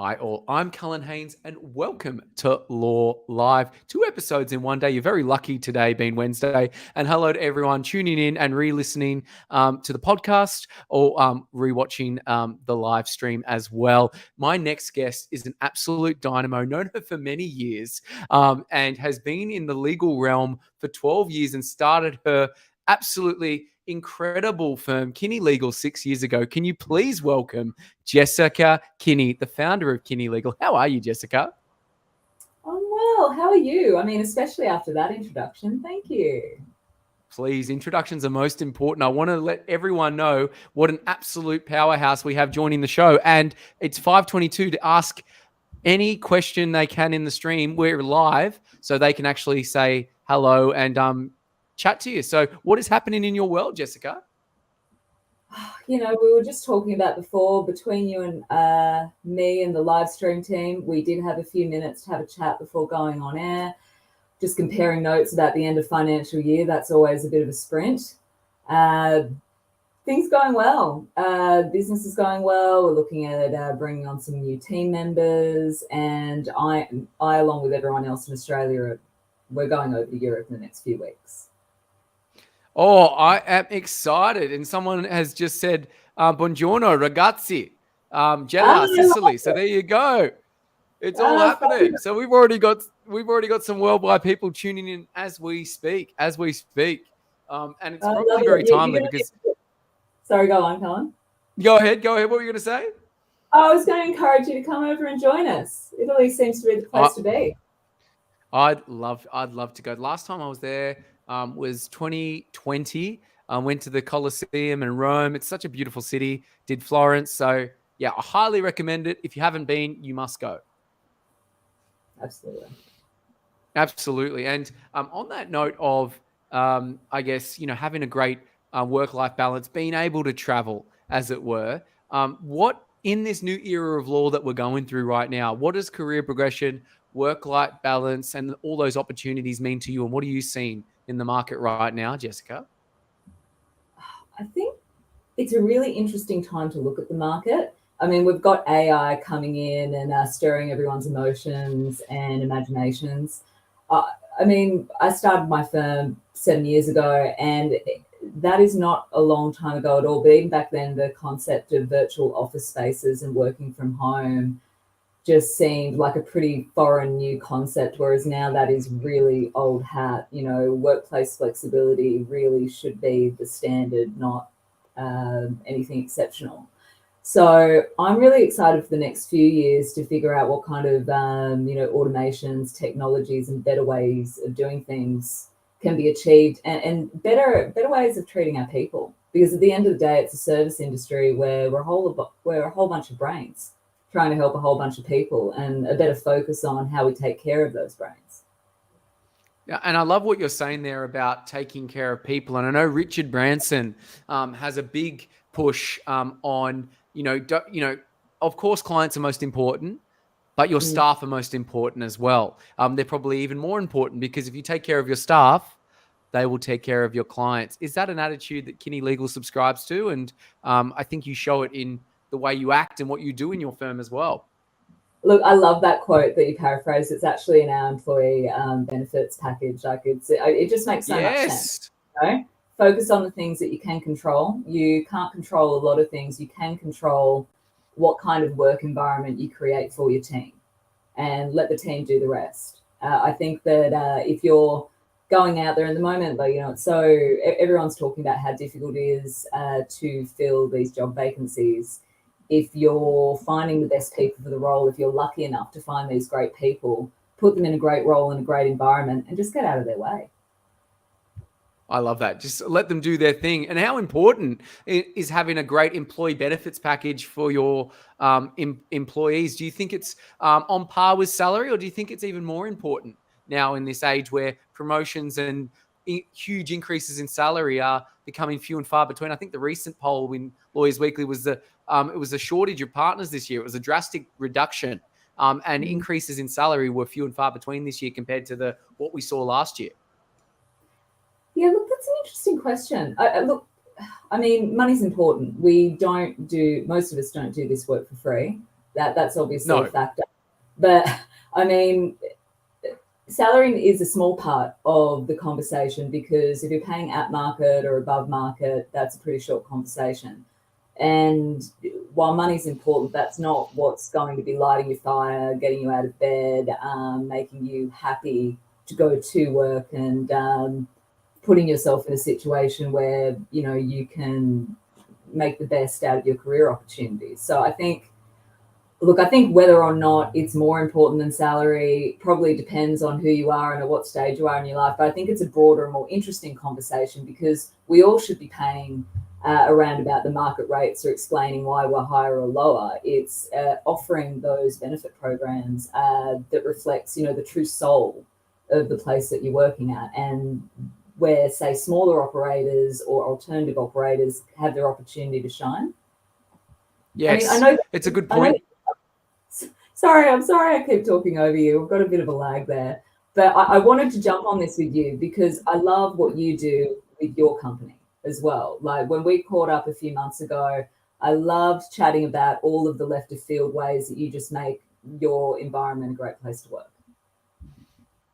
Hi all, I'm Cullen Haynes and welcome to Law Live. 2 episodes in one day. You're very lucky today being Wednesday. And hello to everyone tuning in and re-listening to the podcast or re-watching the live stream as well. My next guest is an absolute dynamo, known her for many years and has been in the legal realm for 12 years and started her absolutely incredible firm, Kinny Legal, 6 years ago. Can you please welcome Jessica Kinny, the founder of Kinny Legal? How are you, Jessica? I'm well. How are you? I mean, especially after that introduction. Thank you. Please, introductions are most important. I want to let everyone know what an absolute powerhouse we have joining the show. And it's 5:22 to ask any question they can in the stream. We're live, so they can actually say hello and chat to you. So what is happening in your world, Jessica? You know, we were just talking about before, between you and me and the live stream team, we did have a few minutes to have a chat before going on air, just comparing notes about the end of financial year. That's always a bit of a sprint. Uh, Things going well. Business is going well. We're looking at bringing on some new team members, and I, along with everyone else in Australia, we're going over to Europe in the next few weeks. Oh, I am excited. And someone has just said, buongiorno, ragazzi, Gela, Sicily. So there you go. It's all happening. So we've already got some worldwide people tuning in as we speak. And it's probably very timely because. Sorry, go on, Colin. Go ahead. What were you going to say? I was going to encourage you to come over and join us. Italy seems to be the place to be. I'd love to go. Last time I was there was 2020. I went to the Colosseum in Rome. It's such a beautiful city. Did Florence. So yeah, I highly recommend it. If you haven't been, you must go. Absolutely. And on that note of, I guess, having a great work-life balance, being able to travel, as it were, what in this new era of law that we're going through right now, what does career progression, work-life balance, and all those opportunities mean to you? And what are you seeing in the market right now, Jessica? I think it's a really interesting time to look at the market. I mean, we've got AI coming in and stirring everyone's emotions and imaginations. I mean, I started my firm 7 years ago, and that is not a long time ago at all. But even back then, the concept of virtual office spaces and working from home just seemed like a pretty foreign new concept, whereas now that is really old hat. You know, workplace flexibility really should be the standard, not anything exceptional. So I'm really excited for the next few years to figure out what kind of automations, technologies, and better ways of doing things can be achieved, and better ways of treating our people. Because at the end of the day, it's a service industry where we're a whole bunch of brains trying to help a whole bunch of people, and a better focus on how we take care of those brains. Yeah, and I love what you're saying there about taking care of people. And I know Richard Branson has a big push on, of course, clients are most important, but your staff are most important as well. They're probably even more important because if you take care of your staff, they will take care of your clients. Is that an attitude that Kinny Legal subscribes to? And I think you show it in the way you act and what you do in your firm as well. Look, I love that quote that you paraphrased. It's actually in our employee benefits package. It just makes so much sense. Focus on the things that you can control. You can't control a lot of things. You can control what kind of work environment you create for your team, and let the team do the rest. I think that if you're going out there in the moment, so everyone's talking about how difficult it is to fill these job vacancies. If you're finding the best people for the role, if you're lucky enough to find these great people, put them in a great role in a great environment and just get out of their way. I love that. Just let them do their thing. And how important is having a great employee benefits package for your employees? Do you think it's on par with salary, or do you think it's even more important now in this age where promotions and huge increases in salary are becoming few and far between? I think the recent poll in Lawyers Weekly was it was a shortage of partners this year. It was a drastic reduction, and increases in salary were few and far between this year compared to what we saw last year. Yeah, look, that's an interesting question. I mean, money's important. Most of us don't do this work for free. That's obviously No. a factor. But I mean, salary is a small part of the conversation, because if you're paying at market or above market, that's a pretty short conversation. And while money's important, that's not what's going to be lighting your fire, getting you out of bed, making you happy to go to work, and putting yourself in a situation where, you know, you can make the best out of your career opportunities. So I think, look, I think whether or not it's more important than salary probably depends on who you are and at what stage you are in your life. But I think it's a broader, more interesting conversation, because we all should be paying around about the market rates, or explaining why we're higher or lower. It's offering those benefit programs that reflects, you know, the true soul of the place that you're working at, and where, say, smaller operators or alternative operators have their opportunity to shine. Yes, I mean, I know it's a good point. I'm sorry I keep talking over you. We've got a bit of a lag there. But I wanted to jump on this with you because I love what you do with your company as well. Like when we caught up a few months ago, I loved chatting about all of the left of field ways that you just make your environment a great place to work.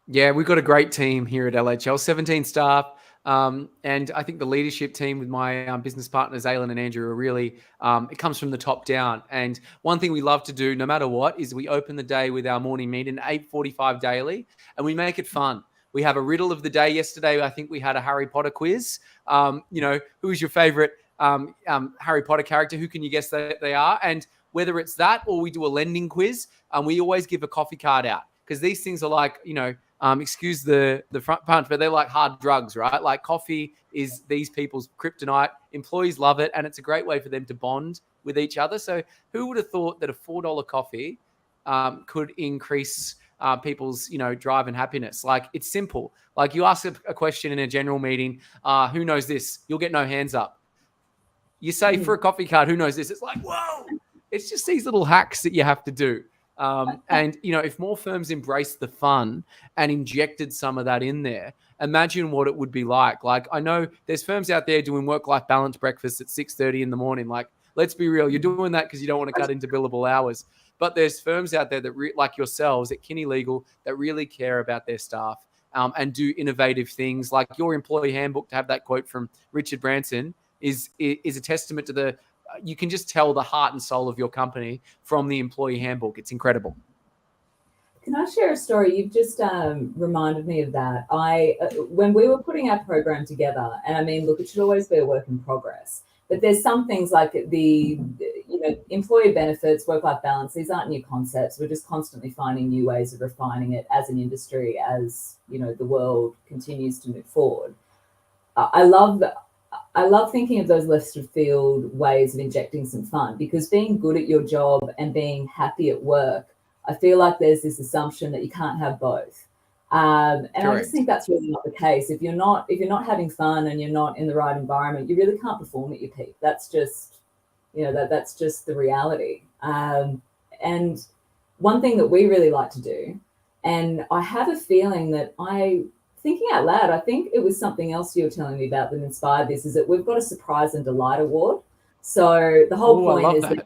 Yeah, we've got a great team here at LHL, 17 staff. And I think the leadership team with my business partners, Aylin and Andrew, are really, it comes from the top down. And one thing we love to do, no matter what, is we open the day with our morning meeting at 8:45 daily, and we make it fun. We have a riddle of the day. Yesterday, I think we had a Harry Potter quiz. You know, who is your favorite Harry Potter character? Who can you guess that they are? And whether it's that or we do a lending quiz, we always give a coffee card out, because these things are like, you know, excuse the front punch, but they're like hard drugs, right? Like coffee is these people's kryptonite. Employees love it, and it's a great way for them to bond with each other. So who would have thought that a $4 coffee could increase people's, you know, drive and happiness? Like, it's simple. Like, you ask a question in a general meeting, who knows this? You'll get no hands up. You say for a coffee card, who knows this? It's like, whoa! It's just these little hacks that you have to do. And, you know, if more firms embraced the fun and injected some of that in there, imagine what it would be like. Like, I know there's firms out there doing work-life balance breakfast at 6:30 in the morning. Like, let's be real. You're doing that because you don't want to cut into billable hours. But there's firms out there that, like yourselves at Kinny Legal, that really care about their staff and do innovative things. Like your employee handbook, to have that quote from Richard Branson, is a testament to the, you can just tell the heart and soul of your company from the employee handbook. It's incredible. Can I share a story? You've just reminded me of that. When we were putting our program together, and I mean, look, it should always be a work in progress, but there's some things like the, you know, employee benefits, work-life balance. These aren't new concepts. We're just constantly finding new ways of refining it as an industry, as, you know, the world continues to move forward. I love thinking of those left of field ways of injecting some fun, because being good at your job and being happy at work, I feel like there's this assumption that you can't have both. And Correct. I just think that's really not the case. If you're not having fun and you're not in the right environment, you really can't perform at your peak. That's just, you know, that's just the reality. And one thing that we really like to do, and I have a feeling that thinking out loud, I think it was something else you were telling me about that inspired this, is that we've got a surprise and delight award. So the whole point is that,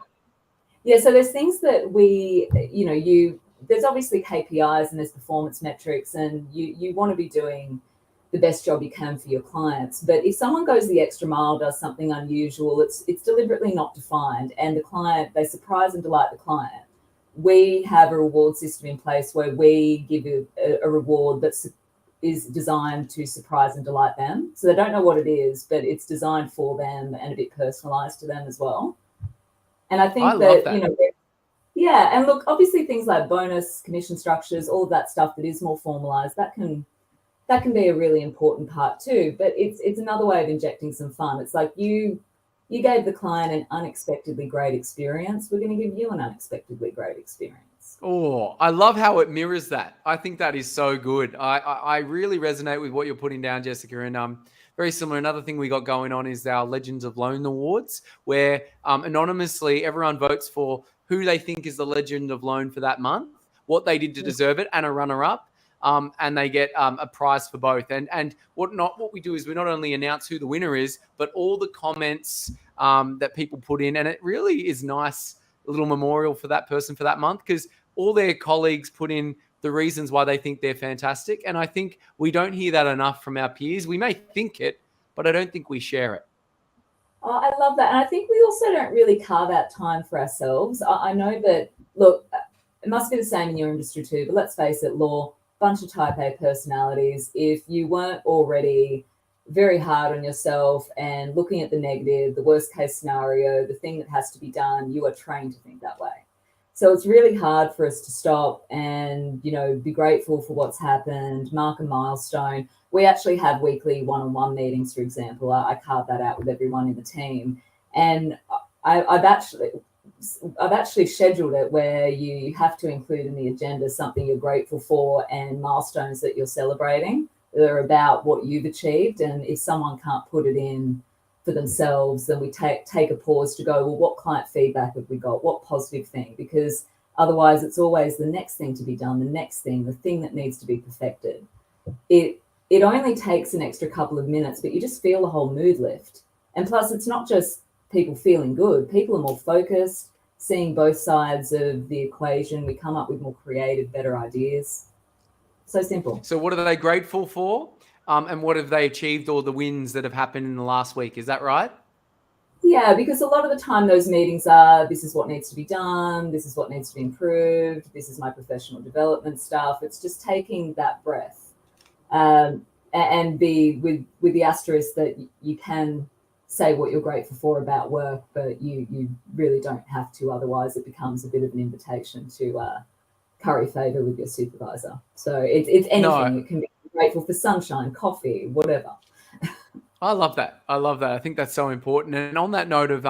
yeah, so there's things that we, you know, there's obviously KPIs and there's performance metrics, and you want to be doing the best job you can for your clients. But if someone goes the extra mile, does something unusual, it's deliberately not defined, and the client, they surprise and delight the client, we have a reward system in place where we give a reward is designed to surprise and delight them. So they don't know what it is, but it's designed for them and a bit personalized to them as well. And I think that, you know, yeah, and look, obviously things like bonus, commission structures, all of that stuff that is more formalized, that can be a really important part too. But it's another way of injecting some fun. It's like you gave the client an unexpectedly great experience. We're going to give you an unexpectedly great experience. Oh, I love how it mirrors that. I think that is so good. I really resonate with what you're putting down, Jessica. And very similar. Another thing we got going on is our Legends of Loan Awards, where anonymously everyone votes for who they think is the Legend of Loan for that month, what they did to deserve it, and a runner-up. And they get a prize for both. And what we do is we not only announce who the winner is, but all the comments that people put in. And it really is nice. little memorial for that person for that month, because all their colleagues put in the reasons why they think they're fantastic. And I think we don't hear that enough from our peers. We may think it, but I don't think we share it. Oh, I love that. And I think we also don't really carve out time for ourselves. I know that, look, it must be the same in your industry too, but let's face it, law, bunch of type A personalities. If you weren't already very hard on yourself and looking at the negative, the worst case scenario, the thing that has to be done, you are trained to think that way. So it's really hard for us to stop and, be grateful for what's happened, mark a milestone. We actually have weekly one-on-one meetings, for example. I carve that out with everyone in the team. And I've actually scheduled it where you have to include in the agenda something you're grateful for and milestones that you're celebrating that are about what you've achieved. And if someone can't put it in for themselves, then we take a pause to go, well, what client feedback have we got? What positive thing? Because otherwise it's always the next thing to be done, the next thing, the thing that needs to be perfected. It only takes an extra couple of minutes, but you just feel the whole mood lift. And plus, it's not just people feeling good. People are more focused, seeing both sides of the equation. We come up with more creative, better ideas. So simple. So what are they grateful for? And what have they achieved, or the wins that have happened in the last week? Is that right? Yeah, because a lot of the time those meetings are, this is what needs to be done, this is what needs to be improved, this is my professional development stuff. It's just taking that breath and be with the asterisk that you can say what you're grateful for about work, but you really don't have to. Otherwise, it becomes a bit of an invitation to curry favor with your supervisor. So it's anything. No. It can be grateful for sunshine, coffee, whatever. I love that. I think that's so important. And on that note of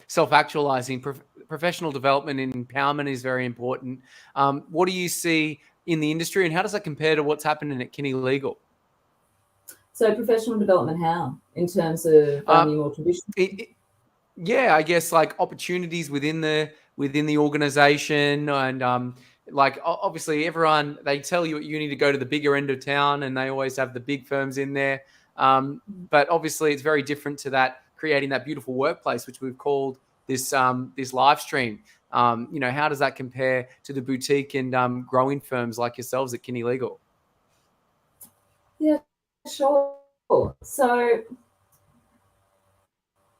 self-actualizing, professional development and empowerment is very important. What do you see in the industry, and how does that compare to what's happening at Kinny Legal? So professional development, how? In terms of more traditional? Yeah, I guess like opportunities within the organization, and like obviously everyone, they tell you you need to go to the bigger end of town, and they always have the big firms in there. But obviously it's very different to that, creating that beautiful workplace, which we've called this live stream. How does that compare to the boutique and growing firms like yourselves at Kinny Legal? Yeah, sure. So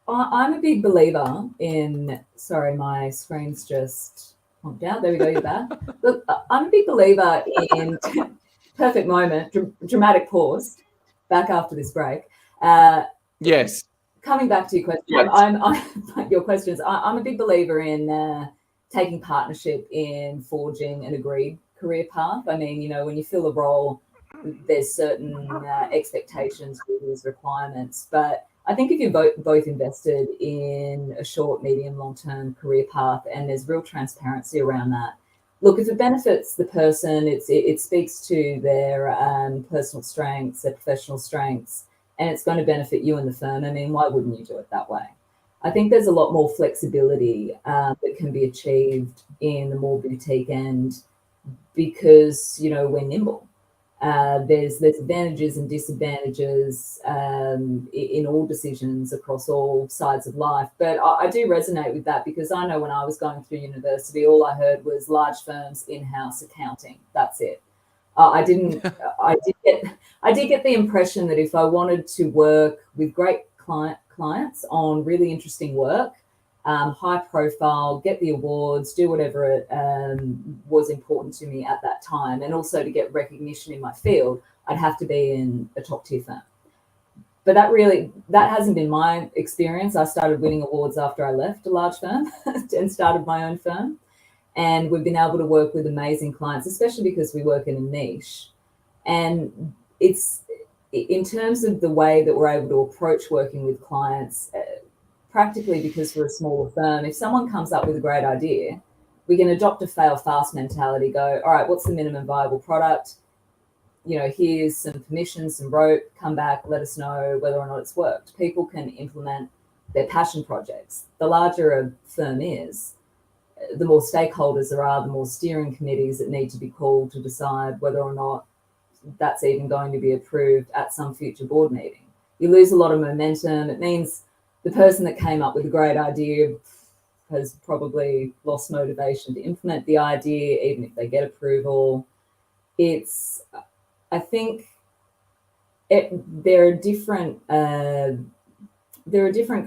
I'm a big believer in, sorry, my screen's just popped out. There we go, you're back. Look, I'm a big believer in, perfect moment, dramatic pause, back after this break. Yes. Coming back to your question, yes. Your questions, I'm a big believer in taking partnership in forging an agreed career path. I mean, when you fill a role, there's certain expectations, rules, requirements, but I think if you're both invested in a short, medium, long-term career path and there's real transparency around that, look, if it benefits the person, it speaks to their personal strengths, their professional strengths, and it's going to benefit you and the firm. I mean, why wouldn't you do it that way? I think there's a lot more flexibility that can be achieved in the more boutique end because, we're nimble. There's advantages and disadvantages in all decisions across all sides of life. But I do resonate with that because I know when I was going through university, all I heard was large firms, in-house accounting. That's it. I did get the impression that if I wanted to work with great clients on really interesting work, high profile, get the awards, do whatever was important to me at that time, and also to get recognition in my field, I'd have to be in a top tier firm. But that hasn't been my experience. I started winning awards after I left a large firm and started my own firm. And we've been able to work with amazing clients, especially because we work in a niche. And it's in terms of the way that we're able to approach working with clients, practically because we're a smaller firm, if someone comes up with a great idea, we can adopt a fail fast mentality, go, all right, what's the minimum viable product? Here's some permissions, some rope, come back, let us know whether or not it's worked. People can implement their passion projects. The larger a firm is, the more stakeholders there are, the more steering committees that need to be called to decide whether or not that's even going to be approved at some future board meeting. You lose a lot of momentum. It means the person that came up with a great idea has probably lost motivation to implement the idea, even if they get approval. I think there are different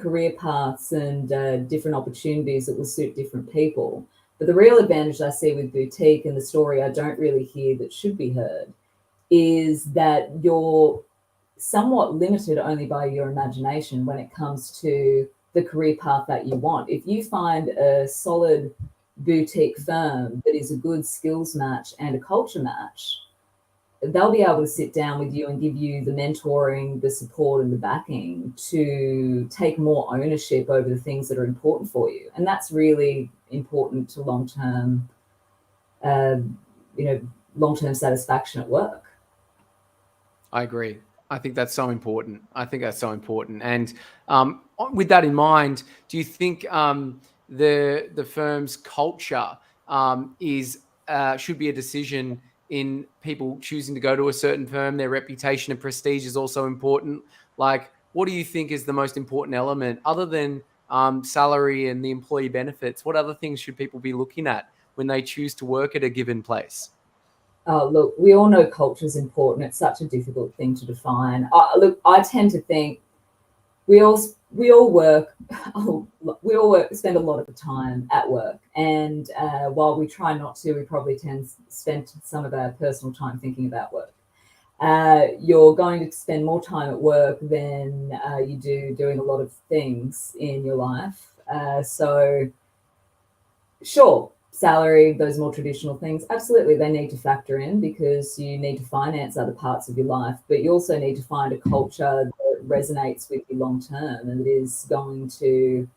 career paths and different opportunities that will suit different people. But the real advantage I see with boutique, and the story I don't really hear that should be heard, is that you're somewhat limited only by your imagination when it comes to the career path that you want. If you find a solid boutique firm that is a good skills match and a culture match, they'll be able to sit down with you and give you the mentoring, the support, and the backing to take more ownership over the things that are important for you. And that's really important to long-term satisfaction at work. I agree. I think that's so important. And with that in mind, do you think the firm's culture should be a decision in people choosing to go to a certain firm? Their reputation and prestige is also important. Like, what do you think is the most important element other than salary and the employee benefits? What other things should people be looking at when they choose to work at a given place? Look, we all know culture is important. It's such a difficult thing to define. I tend to think we all work, spend a lot of the time at work. And while we try not to, we probably tend to spend some of our personal time thinking about work. You're going to spend more time at work than you do doing a lot of things in your life. So sure, salary, those more traditional things, absolutely, they need to factor in because you need to finance other parts of your life, but you also need to find a culture that resonates with you long term and that is going to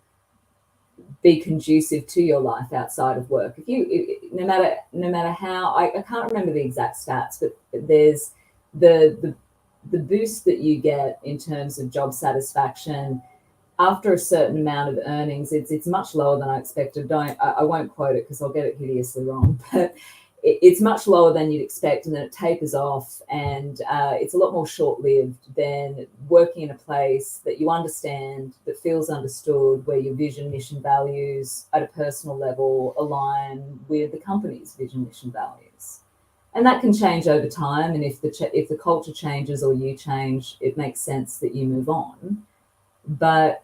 be conducive to your life outside of work. No matter how, I can't remember the exact stats, but there's the boost that you get in terms of job satisfaction after a certain amount of earnings. It's much lower than I expected. I won't quote it because I'll get it hideously wrong, but it's much lower than you'd expect, and then it tapers off, and it's a lot more short-lived than working in a place that you understand, that feels understood, where your vision, mission, values at a personal level align with the company's vision, mission, values. And that can change over time, and if the culture changes or you change, it makes sense that you move on. But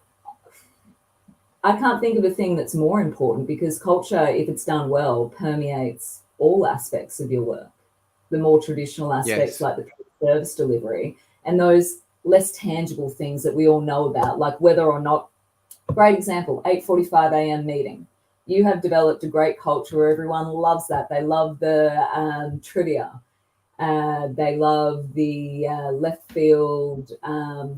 I can't think of a thing that's more important, because culture, if it's done well, permeates all aspects of your work. The more traditional aspects, Yes. like the service delivery, and those less tangible things that we all know about, like whether or not, great example, 8:45 a.m. meeting. You have developed a great culture where everyone loves that. They love the trivia. They love the left field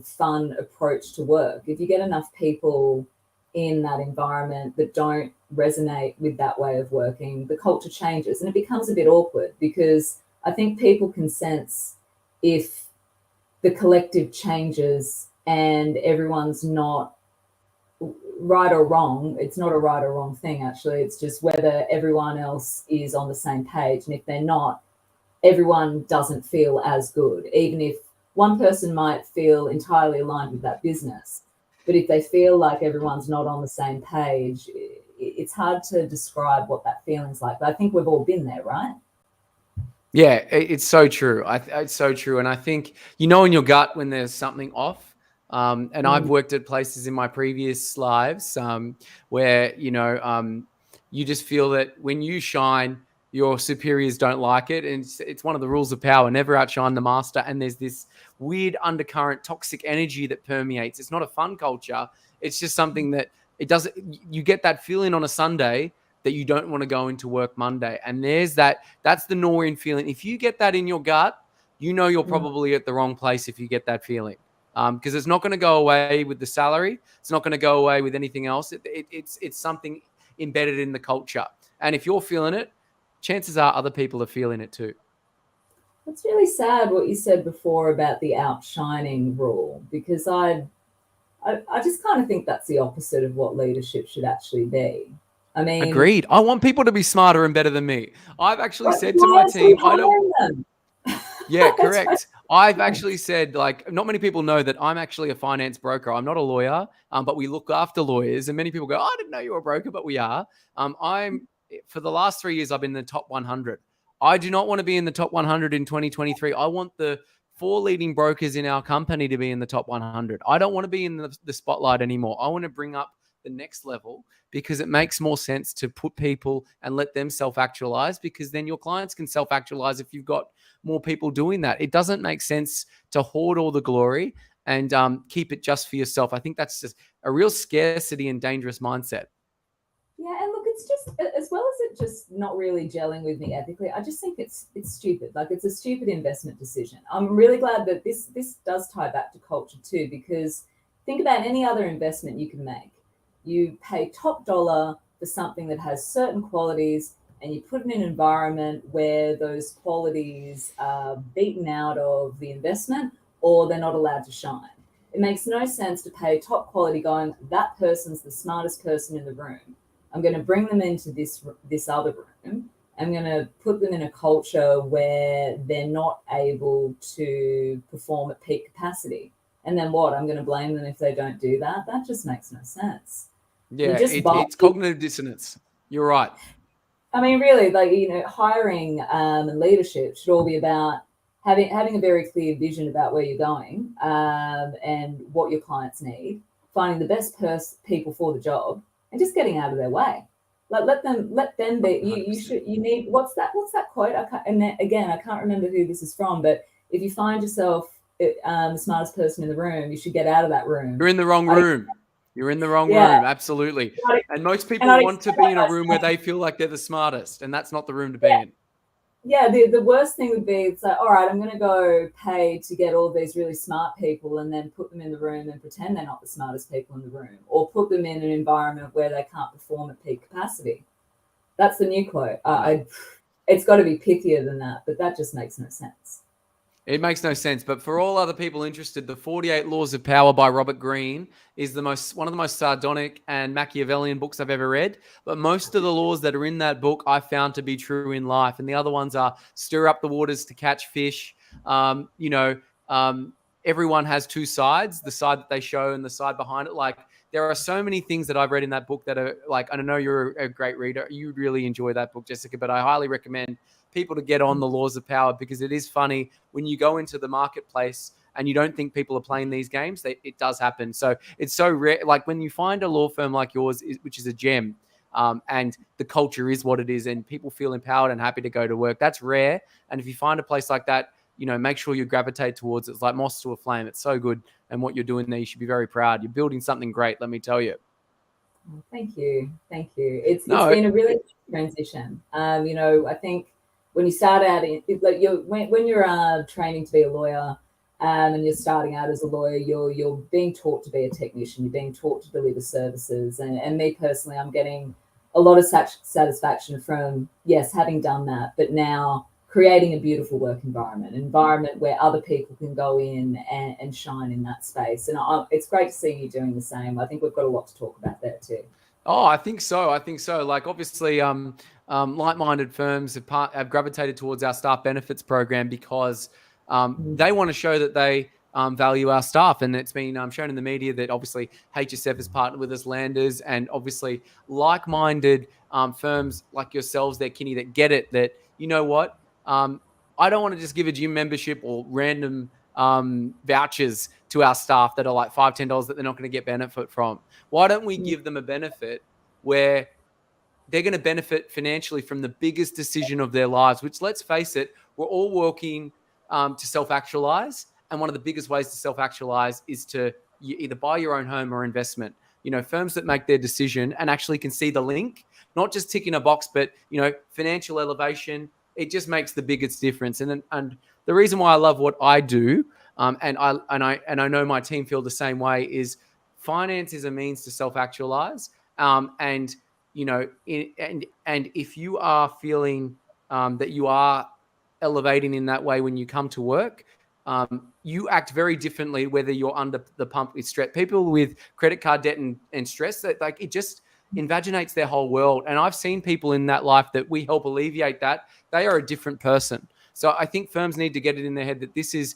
fun approach to work. If you get enough people in that environment that don't resonate with that way of working, the culture changes and it becomes a bit awkward, because I think people can sense if the collective changes and everyone's not right or wrong. It's not a right or wrong thing, actually. It's just whether everyone else is on the same page. And if they're not, everyone doesn't feel as good, even if one person might feel entirely aligned with that business. But if they feel like everyone's not on the same page, it's hard to describe what that feeling's like. But I think we've all been there, right? Yeah, it's so true. It's so true. And I think you know in your gut when there's something off. And I've worked at places in my previous lives where, you just feel that when you shine, your superiors don't like it. And it's one of the rules of power, never outshine the master. And there's this weird undercurrent, toxic energy that permeates. It's not a fun culture. It's just something that you get that feeling on a Sunday that you don't want to go into work Monday. And that's the Norwegian feeling. If you get that in your gut, you know you're probably at the wrong place if you get that feeling. Because it's not going to go away with the salary. It's not going to go away with anything else. It's something embedded in the culture. And if you're feeling it, chances are other people are feeling it too. It's really sad what you said before about the outshining rule, because I just kind of think that's the opposite of what leadership should actually be. I mean, agreed. I want people to be smarter and better than me. I've actually said to my team, I don't. them. Yeah, That's correct. I've actually said, like, not many people know that I'm actually a finance broker. I'm not a lawyer, but we look after lawyers. And many people go, oh, I didn't know you were a broker, but we are. For the last 3 years, I've been in the top 100. I do not want to be in the top 100 in 2023. I want the 4 leading brokers in our company to be in the top 100. I don't want to be in the spotlight anymore. I want to bring up the next level because it makes more sense to put people and let them self-actualize, because then your clients can self-actualize if you've got more people doing that. It doesn't make sense to hoard all the glory and keep it just for yourself. I think that's just a real scarcity and dangerous mindset. Yeah, and look, it's just, as well as it just not really gelling with me ethically, I just think it's stupid. Like, it's a stupid investment decision. I'm really glad that this does tie back to culture too, because think about any other investment you can make. You pay top dollar for something that has certain qualities, and you put it in an environment where those qualities are beaten out of the investment, or they're not allowed to shine. It makes no sense to pay top quality going, that person's the smartest person in the room. I'm going to bring them into this other room. I'm going to put them in a culture where they're not able to perform at peak capacity. And then what? I'm going to blame them if they don't do that? That just makes no sense. You Yeah, just buy. it's cognitive dissonance. You're right. I mean, really, like, hiring and leadership should all be about having a very clear vision about where you're going, and what your clients need, finding the best people for the job, and just getting out of their way. Like, let them be. You need, what's that quote? I can't, and again, I can't remember who this is from, but if you find yourself the smartest person in the room, you should get out of that room. You're in the wrong room. You're in the wrong Yeah. room. Absolutely. And most people I'd want to explain be in that a by room where saying, they feel like they're the smartest, and that's not the room to be in. yeah, the worst thing would be, it's like, all right, I'm going to go pay to get all these really smart people and then put them in the room and pretend they're not the smartest people in the room, or put them in an environment where they can't perform at peak capacity. That's the new quote. It's got to be pithier than that, but that just makes no sense. It makes no sense. But for all other people interested, the 48 Laws of Power by Robert Greene is one of the most sardonic and Machiavellian books I've ever read. But most of the laws that are in that book I found to be true in life. And the other ones are stir up the waters to catch fish. Everyone has two sides, the side that they show and the side behind it. Like, there are so many things that I've read in that book that are like, I know you're a great reader. You'd really enjoy that book, Jessica, but I highly recommend people to get on the Laws of Power, because it is funny when you go into the marketplace and you don't think people are playing these games. It does happen. So it's so rare. Like, when you find a law firm like yours, which is a gem, and the culture is what it is, and people feel empowered and happy to go to work, that's rare. And if you find a place like that, make sure you gravitate towards it. It's like moss to a flame. It's so good. And what you're doing there, you should be very proud. You're building something great, let me tell you. Thank you. It's been a really transition. I think when you start out when you're training to be a lawyer, and you're starting out as a lawyer, you're being taught to be a technician. You're being taught to deliver services. And me personally, I'm getting a lot of satisfaction from, yes, having done that, but now creating a beautiful work environment where other people can go in and shine in that space. And it's great to see you doing the same. I think we've got a lot to talk about there too. Oh, I think so. Like, obviously, like-minded firms have gravitated towards our staff benefits program because they want to show that they value our staff. And it's been shown in the media that obviously HSF has partnered with us, Landers, and obviously like-minded firms like yourselves there, Kinny, that get it, that, you know what, I don't want to just give a gym membership or random vouchers to our staff that are like $5, $10 that they're not going to get benefit from. Why don't we give them a benefit where they're going to benefit financially from the biggest decision of their lives, which, let's face it, we're all working to self-actualize. And one of the biggest ways to self-actualize is to either buy your own home or investment. Firms that make their decision and actually can see the link, not just ticking a box, but, financial elevation, it just makes the biggest difference. And the reason why I love what I do, and I know my team feel the same way, is finance is a means to self-actualize. And if you are feeling that you are elevating in that way when you come to work, you act very differently whether you're under the pump with stress. People with credit card debt and stress, that, like, it just invaginates their whole world. And I've seen people in that life that we help alleviate that. They are a different person. So I think firms need to get it in their head that this is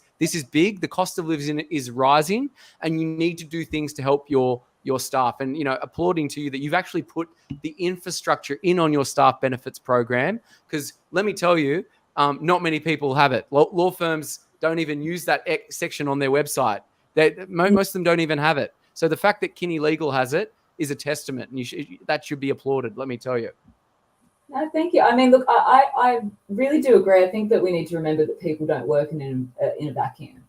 big. The cost of living is rising, and you need to do things to help your staff. And applauding to you that you've actually put the infrastructure in on your staff benefits program, because let me tell you, not many people have it. Law firms don't even use that section on their website. Most of them don't even have it. So the fact that Kinny Legal has it is a testament, and that should be applauded, let me tell you. No, thank you. I mean, look, I really do agree. I think that we need to remember that people don't work in a vacuum.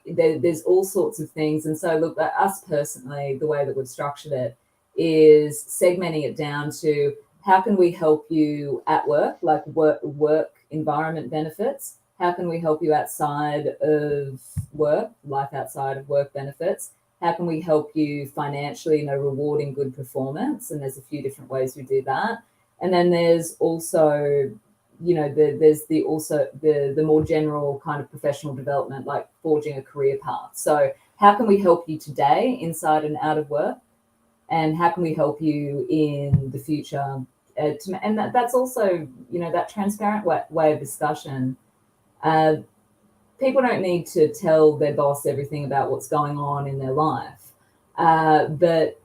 There's all sorts of things. And so, look, us personally, the way that we've structured it is segmenting it down to how can we help you at work, like work environment benefits? How can we help you outside of work, life outside of work benefits? How can we help you financially, rewarding good performance? And there's a few different ways we do that. And then there's also, there's the more general kind of professional development, like forging a career path. So how can we help you today inside and out of work? And how can we help you in the future? And that's also, that transparent way of discussion. People don't need to tell their boss everything about what's going on in their life. But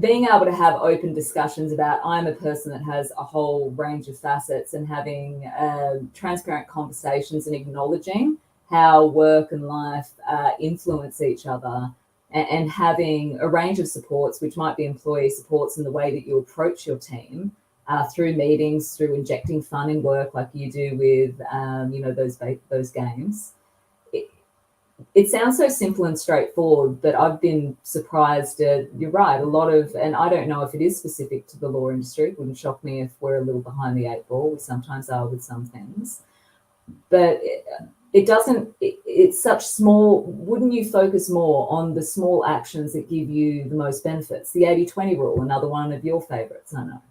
being able to have open discussions about, I'm a person that has a whole range of facets, and having transparent conversations and acknowledging how work and life influence each other, and having a range of supports, which might be employee supports in the way that you approach your team, through meetings, through injecting fun in work like you do with those games. It sounds so simple and straightforward, but I've been surprised at, you're right, a lot of, and I don't know if it is specific to the law industry. It wouldn't shock me if we're a little behind the eight ball. We sometimes are with some things. But it's such small, wouldn't you focus more on the small actions that give you the most benefits? The 80-20 rule, another one of your favorites, I know.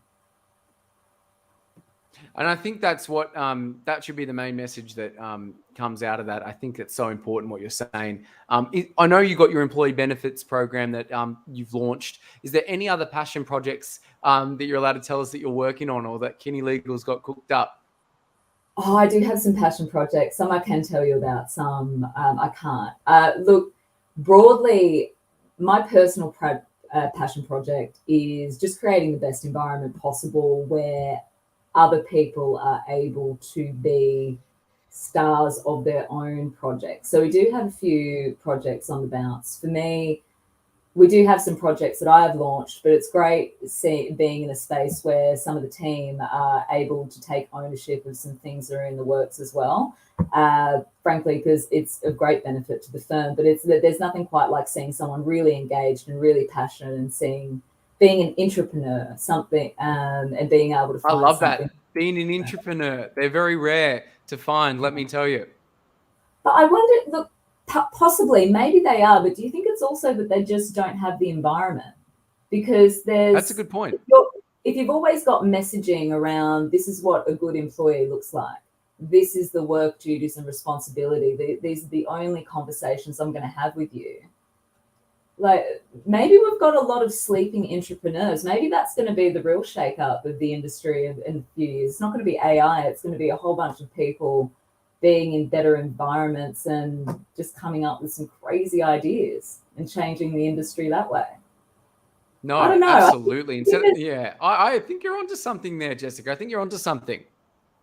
And I think that's what that should be the main message that comes out of that. I think it's so important what you're saying. I know you got your employee benefits program that you've launched. Is there any other passion projects that you're allowed to tell us that you're working on, or that Kinny Legal's got cooked up? Oh, I do have some passion projects. Some I can tell you about, some I can't. Look, broadly, my personal passion project is just creating the best environment possible where other people are able to be stars of their own projects. So we do have a few projects on the bounce. For me, we do have some projects that I have launched, but it's great being in a space where some of the team are able to take ownership of some things that are in the works as well. Frankly, because it's of great benefit to the firm, but there's nothing quite like seeing someone really engaged and really passionate, and being an entrepreneur, something, and being able to find. I love that. Being an entrepreneur, they're very rare to find, let me tell you. But I wonder, look, possibly, maybe they are, but do you think it's also that they just don't have the environment? Because that's a good point. If you've always got messaging around, this is what a good employee looks like, this is the work duties and responsibility, these are the only conversations I'm going to have with you. Like, maybe we've got a lot of sleeping entrepreneurs. Maybe that's going to be the real shake-up of the industry in a few years. It's not going to be AI. It's going to be a whole bunch of people being in better environments and just coming up with some crazy ideas and changing the industry that way. No, I don't know. Absolutely. I think you're onto something there, Jessica. I think you're onto something.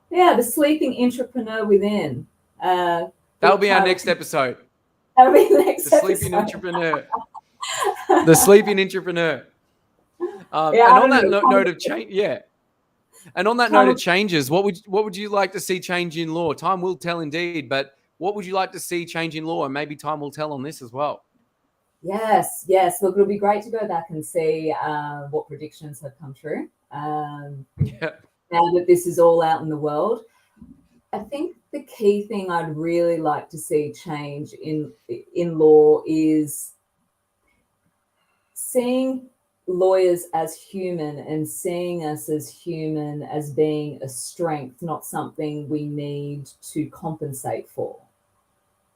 Yeah, the sleeping entrepreneur within. That'll be our next episode. That'll be the next episode. Sleeping entrepreneur. The sleeping entrepreneur. And on that note of change, and on that note of changes, what would you like to see change in law? Time will tell, indeed. But what would you like to see change in law? And maybe time will tell on this as well. Yes. Look, it'll be great to go back and see what predictions have come true. Now that this is all out in the world, I think the key thing I'd really like to see change in law is seeing lawyers as human, and seeing us as human as being a strength, not something we need to compensate for.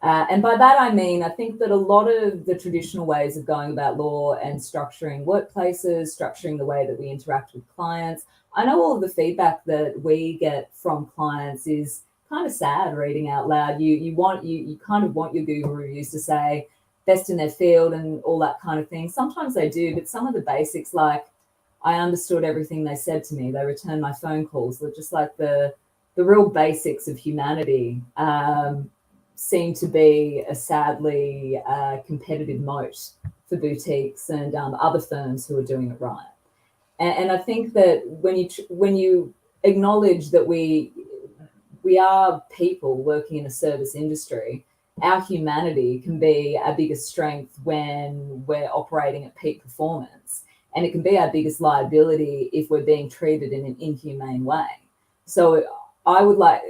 And by that, I mean, I think that a lot of the traditional ways of going about law and structuring workplaces, structuring the way that we interact with clients, I know all of the feedback that we get from clients is kind of sad reading out loud. You kind of want your Google reviews to say best in their field and all that kind of thing. Sometimes they do, but some of the basics, like I understood everything they said to me, they returned my phone calls, they're just like the real basics of humanity seem to be a sadly competitive moat for boutiques and other firms who are doing it right. And I think that when you acknowledge that we are people working in a service industry, our humanity can be our biggest strength when we're operating at peak performance. And it can be our biggest liability if we're being treated in an inhumane way. So I would like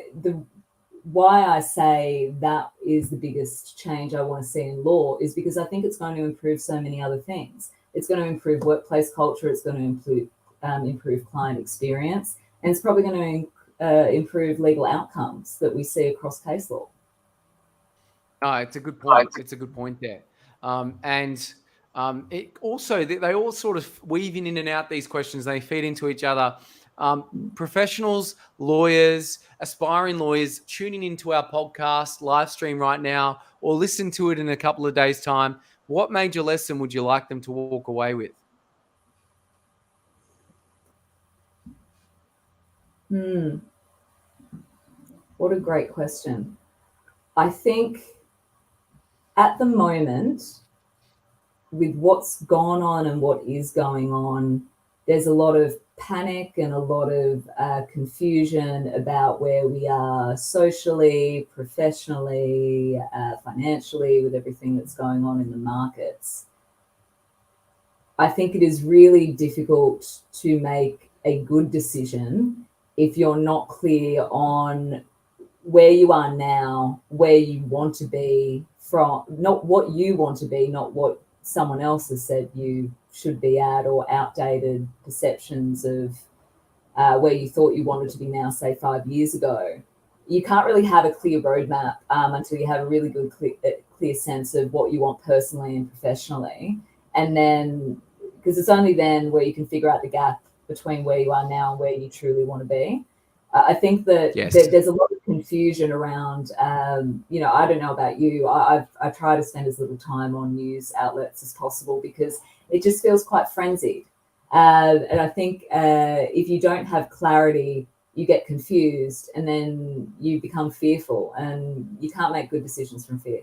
why I say that is the biggest change I want to see in law is because I think it's going to improve so many other things. It's going to improve workplace culture. It's going to improve client experience. And it's probably going to improve legal outcomes that we see across case law. No, it's a good point. It's a good point there. It also, they all sort of weave in and out these questions. They feed into each other. Professionals, lawyers, aspiring lawyers tuning into our podcast live stream right now or listen to it in a couple of days' time, what major lesson would you like them to walk away with? What a great question. I think at the moment, with what's gone on and what is going on, there's a lot of panic and a lot of confusion about where we are socially, professionally, financially, with everything that's going on in the markets. I think it is really difficult to make a good decision if you're not clear on where you are now, where you want to be from, not what you want to be, not what someone else has said you should be at, or outdated perceptions of where you thought you wanted to be now, say 5 years ago. You can't really have a clear roadmap until you have a really good clear sense of what you want personally and professionally. And then, because it's only then where you can figure out the gap between where you are now and where you truly want to be. I think that there's a lot of confusion around, I don't know about you. I try to spend as little time on news outlets as possible because it just feels quite frenzied. And I think if you don't have clarity, you get confused and then you become fearful and you can't make good decisions from fear.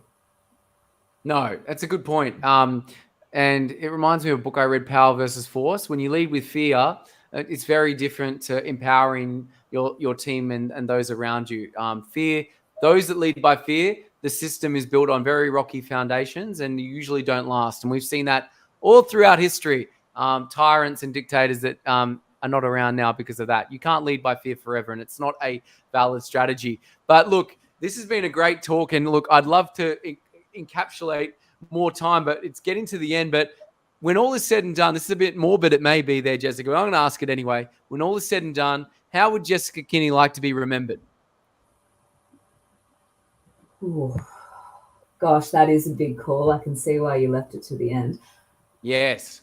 No, that's a good point. And it reminds me of a book I read, Power versus Force. When you lead with fear, it's very different to empowering your team and those around you. Fear, those that lead by fear, the system is built on very rocky foundations and usually don't last. And we've seen that all throughout history. Tyrants and dictators that are not around now because of that. You can't lead by fear forever, and it's not a valid strategy. But look, this has been a great talk. And look, I'd love to encapsulate more time, but it's getting to the end. But when all is said and done, this is a bit morbid, it may be there, Jessica, but I'm going to ask it anyway. When all is said and done, how would Jessica Kinny like to be remembered? Ooh. Gosh, that is a big call. I can see why you left it to the end. Yes.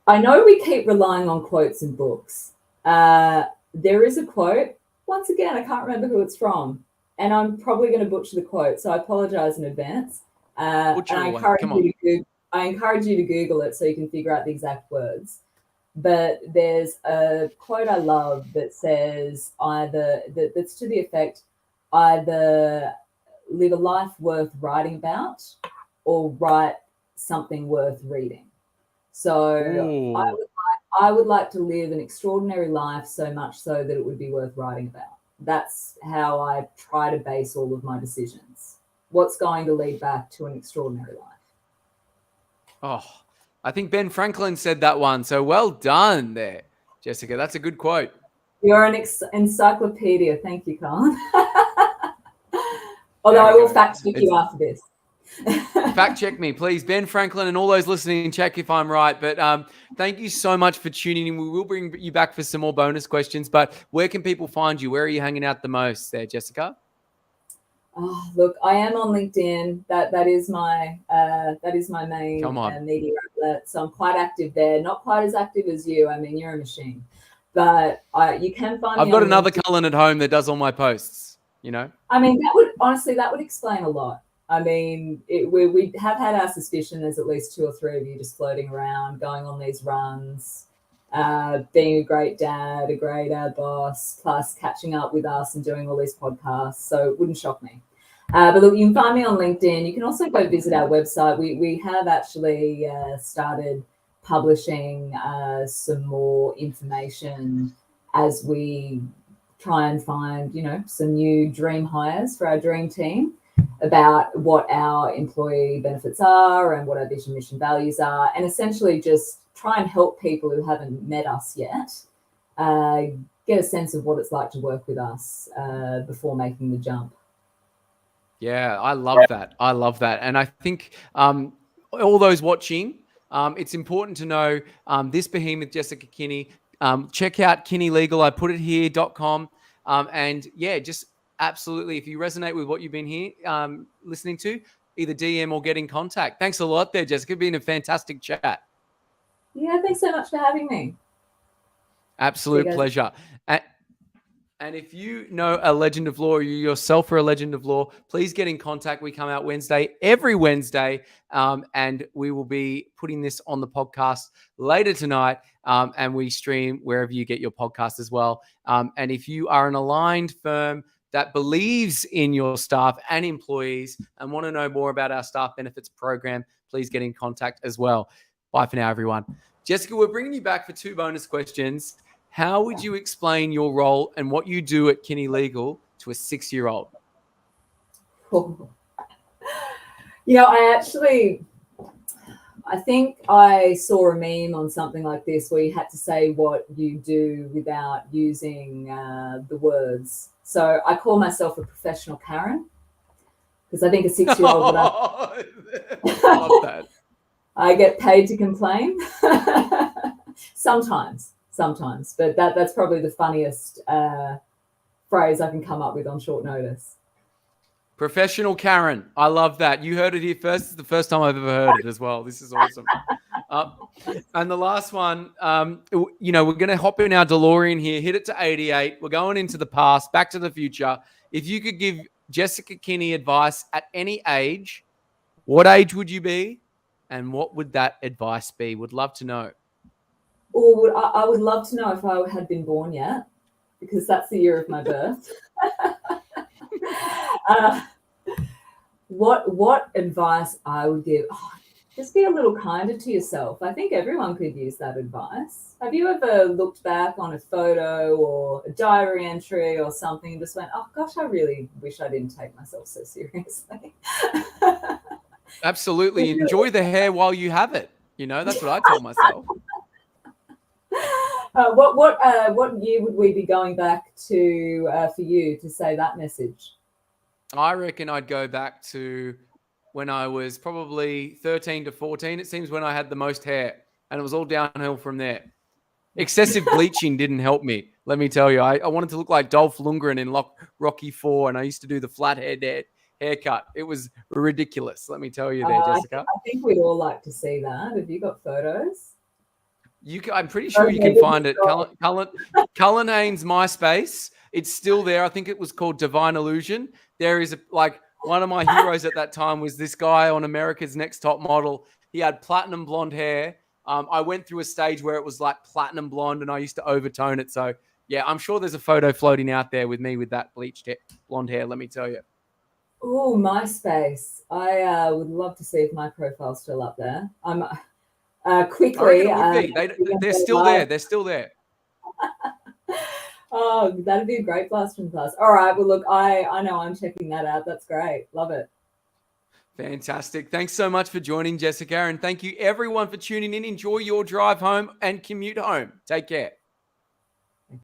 I know we keep relying on quotes in books. There is a quote. Once again, I can't remember who it's from, and I'm probably going to butcher the quote, so I apologize in advance. And I encourage you to Google it so you can figure out the exact words. But there's a quote I love that says that's to the effect, either live a life worth writing about or write something worth reading. So I would like to live an extraordinary life, so much so that it would be worth writing about. That's how I try to base all of my decisions. What's going to lead back to an extraordinary life? Oh, I think Ben Franklin said that one. So well done there, Jessica. That's a good quote. You're an encyclopedia. Thank you, Colin. Although I will fact check you after this. Fact check me, please. Ben Franklin and all those listening, check if I'm right. But thank you so much for tuning in. We will bring you back for some more bonus questions. But where can people find you? Where are you hanging out the most there, Jessica? Oh, look, I am on LinkedIn. That is my main media outlet. So I'm quite active there. Not quite as active as you. I mean, you're a machine. But you can find me. I've got another Cullen at home that does all my posts. you know? I mean, that would explain a lot. I mean, we have had our suspicion there's at least 2 or 3 of you just floating around, going on these runs, being a great dad, a great boss, plus catching up with us and doing all these podcasts. So it wouldn't shock me. But look, you can find me on LinkedIn. You can also go visit our website. We have actually started publishing some more information as we try and find, some new dream hires for our dream team about what our employee benefits are and what our vision, mission, values are, and essentially just try and help people who haven't met us yet get a sense of what it's like to work with us before making the jump. Yeah, I love that. I love that. And I think all those watching, it's important to know this behemoth, Jessica Kinney. Check out Kinny Legal. I put it here.com. And yeah, just absolutely, if you resonate with what you've been here listening to, either DM or get in contact. Thanks a lot there, Jessica. Been a fantastic chat. Yeah, thanks so much for having me. Absolute pleasure. And if you know a legend of law, or you yourself are a legend of law, please get in contact. We come out every Wednesday, and we will be putting this on the podcast later tonight, and we stream wherever you get your podcast as well. And if you are an aligned firm that believes in your staff and employees and want to know more about our staff benefits program, please get in contact as well. Bye for now, everyone. Jessica, we're bringing you back for 2 bonus questions. How would you explain your role and what you do at Kinny Legal to a 6-year-old? I think I saw a meme on something like this where you had to say what you do without using the words. So I call myself a professional Karen because I think a 6-year-old would I love that. I get paid to complain. Sometimes, but that's probably the funniest phrase I can come up with on short notice. Professional Karen. I love that. You heard it here first. It's the first time I've ever heard it as well. This is awesome. And the last one, we're going to hop in our DeLorean here, hit it to 88. We're going into the past, back to the future. If you could give Jessica Kinney advice at any age, what age would you be? And what would that advice be? Would love to know. Or I would love to know if I had been born yet, because that's the year of my birth. What advice I would give? Just be a little kinder to yourself. I think everyone could use that advice. Have you ever looked back on a photo or a diary entry or something and just went, oh gosh, I really wish I didn't take myself so seriously? Absolutely. Enjoy the hair while you have it. That's what I tell myself. What year would we be going back to for you to say that message? I reckon I'd go back to when I was probably 13 to 14. It seems when I had the most hair, and it was all downhill from there. Excessive bleaching didn't help me, let me tell you. I wanted to look like Dolph Lundgren in Rocky IV, and I used to do the flat haircut. It was ridiculous, let me tell you there, Jessica. I think we'd all like to see that. Have you got photos? I'm pretty sure you can find it. Cullen Haynes' MySpace. It's still there. I think it was called Divine Illusion. There is one of my heroes at that time was this guy on America's Next Top Model. He had platinum blonde hair. I went through a stage where it was like platinum blonde and I used to overtone it. So yeah, I'm sure there's a photo floating out there with me with that bleached blonde hair. Let me tell you. Oh, MySpace. I would love to see if my profile's still up there. I'm quickly. They're still there. They're still there. Oh, that'd be a great blast from the past. All right. Well, look, I know I'm checking that out. That's great. Love it. Fantastic. Thanks so much for joining, Jessica. And thank you everyone for tuning in. Enjoy your drive home and commute home. Take care.